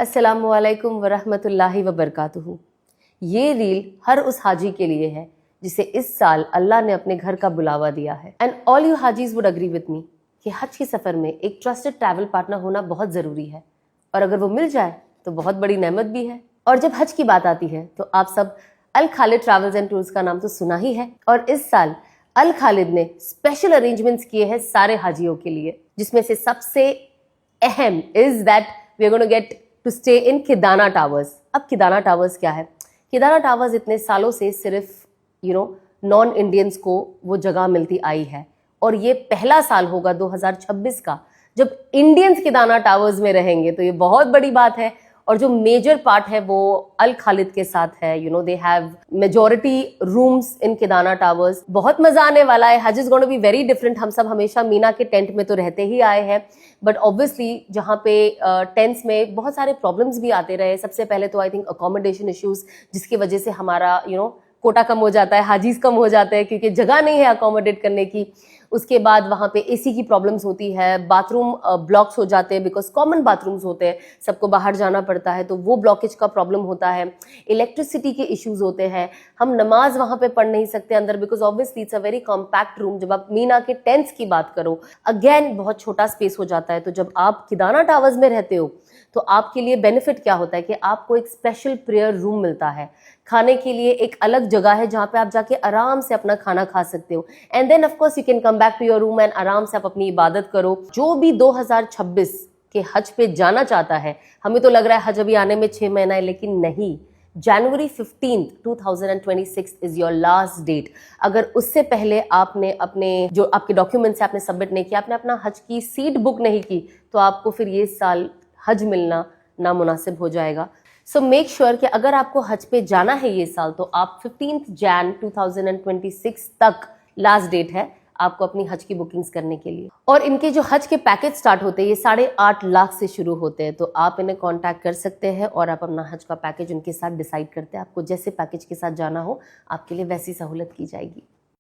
अस्सलामुअलैकुम वरहमतुल्लाहि वबरकातुहू। ये रील हर उस हाजी के लिए है जिसे इस साल अल्लाह ने अपने घर का बुलावा दिया है। And all you hajis would agree with me कि हज के सफ़र में एक ट्रस्टेड ट्रैवल पार्टनर होना बहुत ज़रूरी है, और अगर वो मिल जाए तो बहुत बड़ी नेमत भी है। और जब हज की बात आती है तो आप सब अल खालिद ट्रैवल्स एंड टूर्स का नाम तो सुना ही है, और इस साल अल खालिद ने स्पेशल अरेंजमेंट्स किए हैं सारे हाजियों के लिए, जिसमें से सबसे अहम is that we are going to get to stay in Kidana towers. अब किदाना टावर्स क्या है? किदाना टावर्स इतने सालों से सिर्फ नॉन इंडियंस को वो जगह मिलती आई है, और ये पहला साल होगा 2026 का जब इंडियंस किदाना टावर्स में रहेंगे, तो ये बहुत बड़ी बात है। और जो मेजर पार्ट है वो अल खालिद के साथ है। They have majority rooms in Kidana towers. बहुत मजा आने वाला है। Hajj is going to be very different. हम सब हमेशा मीना के टेंट में तो रहते ही आए हैं, बट ऑब्वियसली जहाँ पे टेंट्स में बहुत सारे प्रॉब्लम्स भी आते रहे। सबसे पहले तो आई थिंक अकोमोडेशन इश्यूज, जिसकी वजह से हमारा कोटा कम हो जाता है, हाजीज कम हो जाते हैं क्योंकि जगह नहीं है अकोमोडेट करने की। उसके बाद वहाँ पे एसी की प्रॉब्लम्स होती है, बाथरूम ब्लॉक्स हो जाते हैं बिकॉज कॉमन बाथरूम्स होते हैं, सबको बाहर जाना पड़ता है, तो वो ब्लॉकेज का प्रॉब्लम होता है। इलेक्ट्रिसिटी के इश्यूज होते हैं, हम नमाज वहाँ पे पढ़ नहीं सकते अंदर because obviously it's a very compact room. जब आप मीना के टेंट्स की बात करो, अगेन बहुत छोटा स्पेस हो जाता है। तो जब आप किदाना टावर्स में रहते हो तो आपके लिए बेनिफिट क्या होता है कि आपको एक स्पेशल प्रेयर रूम मिलता है, खाने के लिए एक अलग जगह है जहाँ पे आप जाके आराम से अपना खाना खा सकते हो, and then of course you can come back to your room and आराम से आप अपनी इबादत करो। जो भी 2026 के हज पे जाना चाहता है, हमें तो लग रहा है हज अभी आने में 6 महीना है, लेकिन नहीं, जनवरी 15 2026 इज योर लास्ट डेट। अगर उससे पहले आपने अपने जो आपके डॉक्यूमेंट्स आपने सबमिट नहीं किया, आपने अपना हज की सीट बुक नहीं की, तो आपको फिर ये साल हज मिलना नामुनासिब हो जाएगा। सो मेक श्योर कि अगर आपको हज पे जाना है ये साल, तो आप 15 जैन 2026 तक लास्ट डेट है आपको अपनी हज की बुकिंग्स करने के लिए। और इनके जो हज के पैकेज स्टार्ट होते हैं ये 8.5 लाख से शुरू होते हैं, तो आप इन्हें कांटेक्ट कर सकते हैं और आप अपना हज का पैकेज उनके साथ डिसाइड करते हैं। आपको जैसे पैकेज के साथ जाना हो आपके लिए वैसी सहूलत की जाएगी।